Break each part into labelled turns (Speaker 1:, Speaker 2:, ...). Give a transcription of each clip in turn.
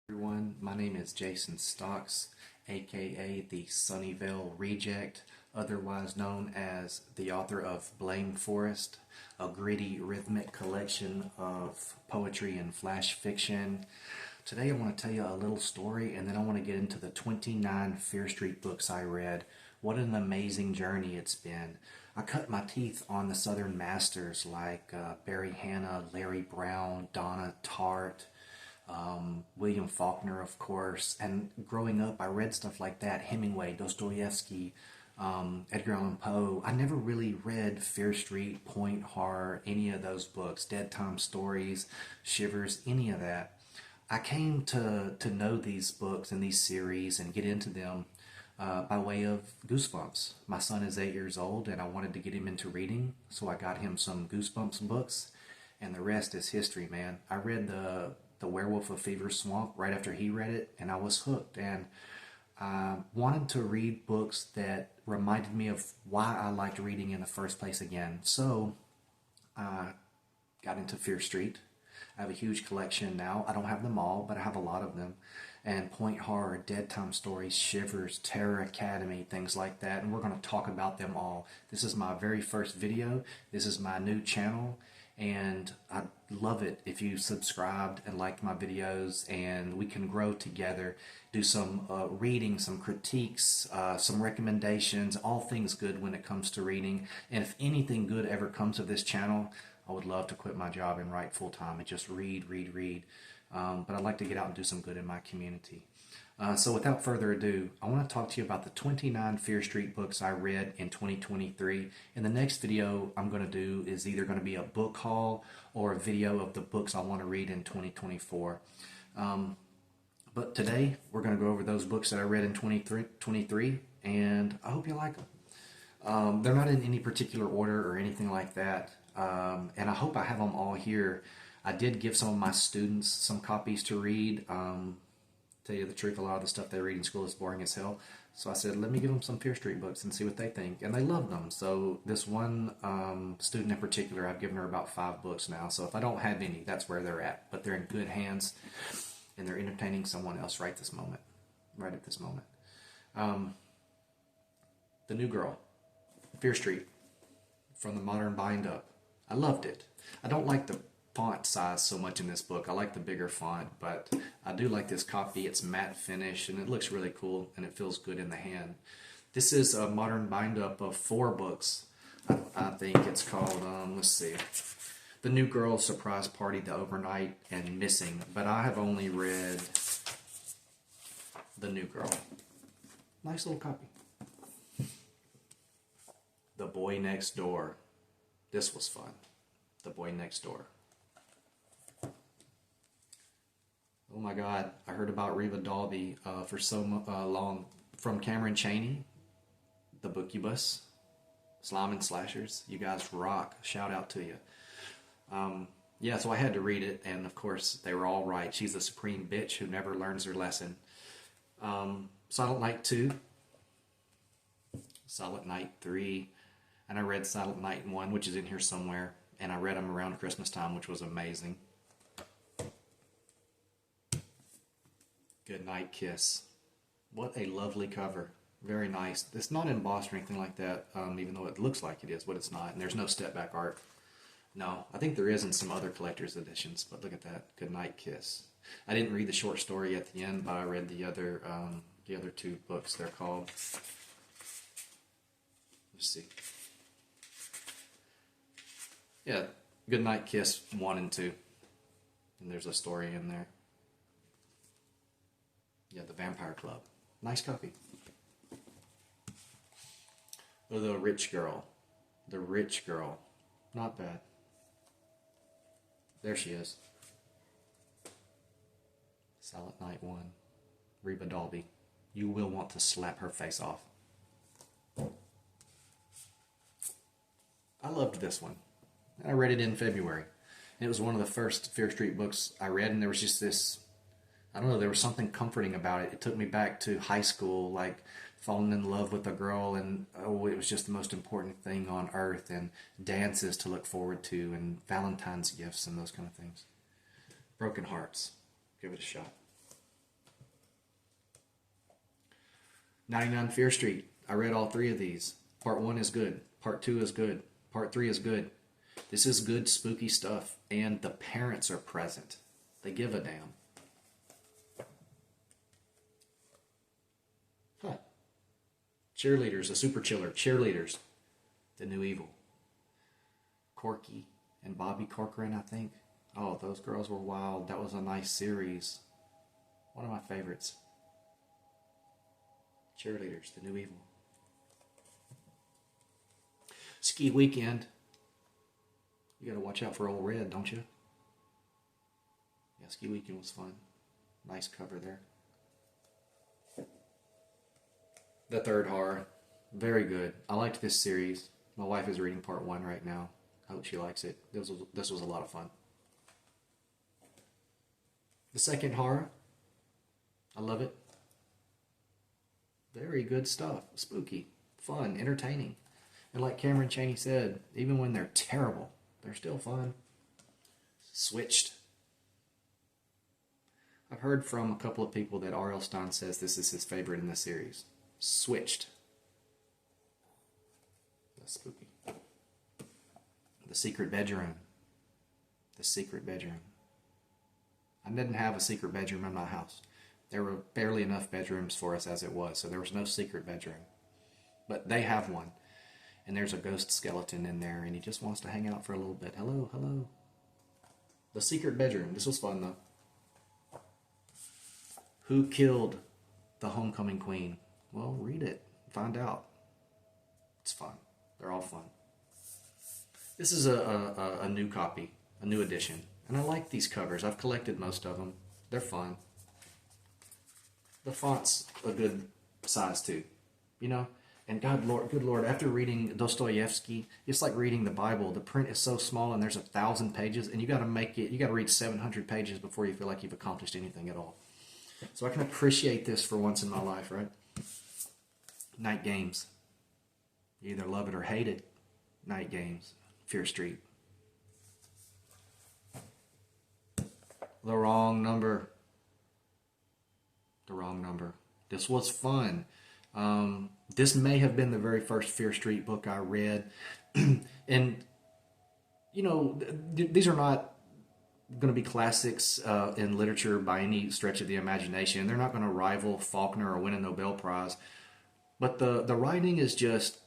Speaker 1: Everyone, my name is Jason Stocks, aka the Sunnyvale Reject, otherwise known as the author of Blame Forest, a gritty rhythmic collection of poetry and flash fiction. Today I want to tell you a little story and then I want to get into the 29 Fear Street books I read. What an amazing journey it's been. I cut my teeth on the Southern Masters like Barry Hannah, Larry Brown, Donna Tartt, William Faulkner, of course. And growing up, I read stuff like that, Hemingway, Dostoevsky, Edgar Allan Poe. I never really read Fear Street, Point Horror, any of those books, Dead Time Stories, Shivers, any of that. I came to know these books and these series and get into them by way of Goosebumps. My son is 8 years old and I wanted to get him into reading, so I got him some Goosebumps books, and the rest is history, man. I read the Werewolf of Fever Swamp right after he read it, and I was hooked. And I wanted to read books that reminded me of why I liked reading in the first place again. So I got into Fear Street. I have a huge collection now. I don't have them all, but I have a lot of them. And Point Horror, Dead Time Stories, Shivers, Terror Academy, things like that. And we're going to talk about them all. This is my very first video. This is my new channel. And I'd love it if you subscribed and liked my videos, and we can grow together, do some reading, some critiques, some recommendations, all things good when it comes to reading. And if anything good ever comes of this channel, I would love to quit my job and write full time and just read, read, read. But I'd like to get out and do some good in my community. So without further ado, I want to talk to you about the 29 Fear Street books I read in 2023. And the next video I'm going to do is either going to be a book haul or a video of the books I want to read in 2024. But today we're going to go over those books that I read in 2023, and I hope you like them. They're not in any particular order or anything like that. And I hope I have them all here. I did give some of my students some copies to read. Tell you the truth, a lot of the stuff they read in school is boring as hell. So I said, let me give them some Fear Street books and see what they think. And they loved them. So this one student in particular, I've given her about 5 books now. So if I don't have any, that's where they're at. But they're in good hands, and they're entertaining someone else right at this moment. The New Girl, Fear Street, from the Modern Bind Up. I loved it. I don't like the font size so much in this book. I like the bigger font, but I do like this copy. It's matte finish and it looks really cool and it feels good in the hand. This is a modern bind up of 4 books. I think it's called, let's see, The New Girl, Surprise Party, The Overnight, and Missing. But I have only read The New Girl. Nice little copy. The Boy Next Door. This was fun. The Boy Next Door. Oh my God, I heard about Reba Dalby for so long from Cameron Chaney, The Bookubus, Slime and Slashers. You guys rock. Shout out to you. Yeah, so I had to read it, and of course they were all right. She's a supreme bitch who never learns her lesson. Silent Night 2, Silent Night 3, and I read Silent Night 1, which is in here somewhere, and I read them around Christmas time, which was amazing. Good Night Kiss. What a lovely cover. Very nice. It's not embossed or anything like that, even though it looks like it is, but it's not. And there's no step back art. No, I think there is in some other collector's editions, but look at that. Good Night Kiss. I didn't read the short story at the end, but I read the other 2 books they're called. Let's see. Yeah, Good Night Kiss 1 and 2. And there's a story in there. Yeah, The Vampire Club. Nice copy. The Rich Girl. The Rich Girl. Not bad. There she is. Silent Night 1. Reba Dalby. You will want to slap her face off. I loved this one. I read it in February. It was one of the first Fear Street books I read, and there was just this, I don't know, there was something comforting about it. It took me back to high school, like falling in love with a girl, and oh, it was just the most important thing on earth, and dances to look forward to, and Valentine's gifts, and those kind of things. Broken Hearts. Give it a shot. 99 Fear Street. I read all three of these. Part 1 is good. Part 2 is good. Part 3 is good. This is good spooky stuff. And the parents are present. They give a damn. Huh. Cheerleaders, a super chiller. Cheerleaders. The New Evil. Corky and Bobby Corcoran, I think. Oh, those girls were wild. That was a nice series. One of my favorites. Cheerleaders, The New Evil. Ski Weekend. You gotta watch out for Old Red, don't you? Yeah, Ski Weekend was fun. Nice cover there. The Third Horror. Very good. I liked this series. My wife is reading part 1 right now. I hope she likes it. This was a lot of fun. The Second Horror. I love it. Very good stuff. Spooky, fun, entertaining. And like Cameron Chaney said, even when they're terrible, they're still fun. Switched. I've heard from a couple of people that R.L. Stine says this is his favorite in the series. Switched. That's spooky. The Secret Bedroom. The Secret Bedroom. I didn't have a secret bedroom in my house. There were barely enough bedrooms for us as it was, so there was no secret bedroom. But they have one. And there's a ghost skeleton in there, and he just wants to hang out for a little bit. Hello, hello. The Secret Bedroom. This was fun, though. Who Killed the Homecoming Queen? Well, read it. Find out. It's fun. They're all fun. This is a new copy, a new edition. And I like these covers. I've collected most of them. They're fun. The font's a good size, too. You know? And good Lord, after reading Dostoevsky, it's like reading the Bible. The print is so small and there's 1,000 pages, and you got to read 700 pages before you feel like you've accomplished anything at all. So I can appreciate this for once in my life, right? Night Games. You either love it or hate it. Night Games. Fear Street. The Wrong Number. The Wrong Number. This was fun. This may have been the very first Fear Street book I read. And, you know, these are not going to be classics in literature by any stretch of the imagination. They're not going to rival Faulkner or win a Nobel Prize. But the writing is just,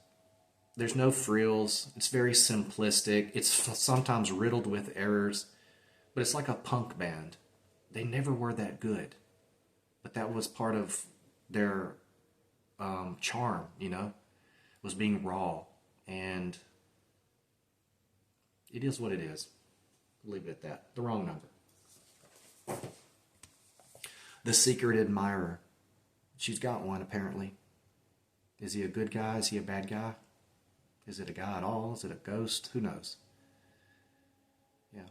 Speaker 1: there's no frills. It's very simplistic. It's sometimes riddled with errors. But it's like a punk band. They never were that good. But that was part of their charm, you know, was being raw. And it is what it is. Leave it at that. The Wrong Number. The Secret Admirer. She's got one, apparently. Is he a good guy? Is he a bad guy? Is it a guy at all? Is it a ghost? Who knows? Yeah.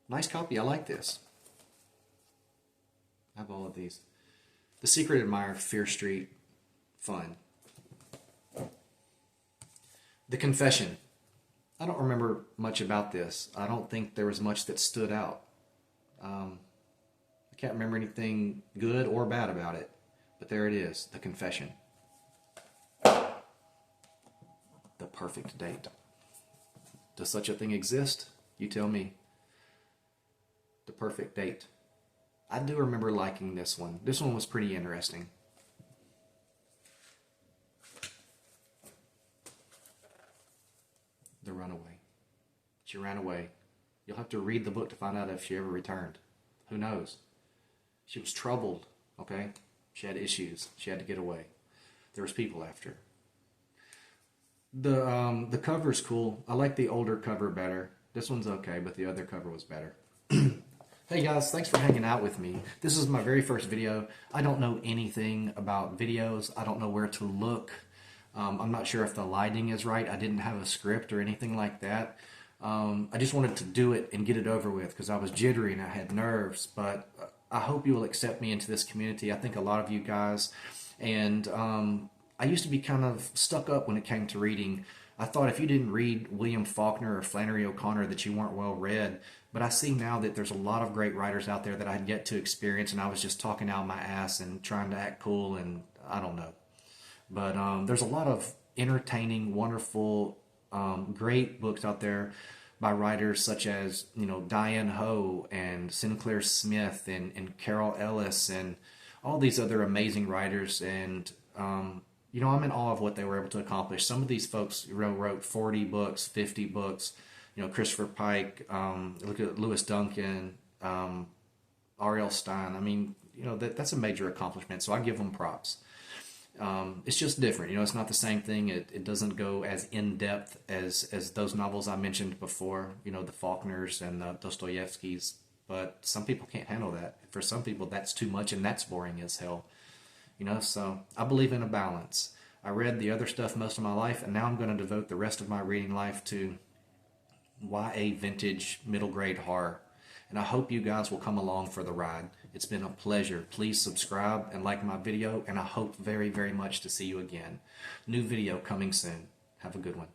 Speaker 1: Nice copy. I like this. I have all of these. The Secret Admirer, Fear Street. Fun. The Confession. I don't remember much about this. I don't think there was much that stood out. I can't remember anything good or bad about it. But there it is. The Confession. The Perfect Date. Does such a thing exist? You tell me. The Perfect Date. I do remember liking this one. This one was pretty interesting. The Runaway. She ran away. You'll have to read the book to find out if she ever returned. Who knows? She was troubled, okay? She had issues. She had to get away. There was people after her. The cover's cool. I like the older cover better. This one's okay, but the other cover was better. Hey guys, thanks for hanging out with me. This is my very first video. I don't know anything about videos. I don't know where to look. I'm not sure if the lighting is right. I didn't have a script or anything like that. I just wanted to do it and get it over with because I was jittery and I had nerves. But I hope you will accept me into this community. I think a lot of you guys. And I used to be kind of stuck up when it came to reading. I thought if you didn't read William Faulkner or Flannery O'Connor that you weren't well read. But I see now that there's a lot of great writers out there that I had yet to experience, and I was just talking out my ass and trying to act cool, and I don't know. But there's a lot of entertaining, wonderful, great books out there by writers such as, Diane Ho and Sinclair Smith and Carol Ellis and all these other amazing writers. And I'm in awe of what they were able to accomplish. Some of these folks wrote 40 books, 50 books. Christopher Pike, look at Lewis Duncan, R.L. Stein. I mean, that's a major accomplishment. So I give them props. It's just different. It's not the same thing. It doesn't go as in depth as those novels I mentioned before. The Faulkners and the Dostoevskys. But some people can't handle that. For some people, that's too much, and that's boring as hell. So I believe in a balance. I read the other stuff most of my life, and now I'm going to devote the rest of my reading life to YA vintage middle grade horror. And I hope you guys will come along for the ride. It's been a pleasure. Please subscribe and like my video, and I hope very, very much to see you again. New video coming soon. Have a good one.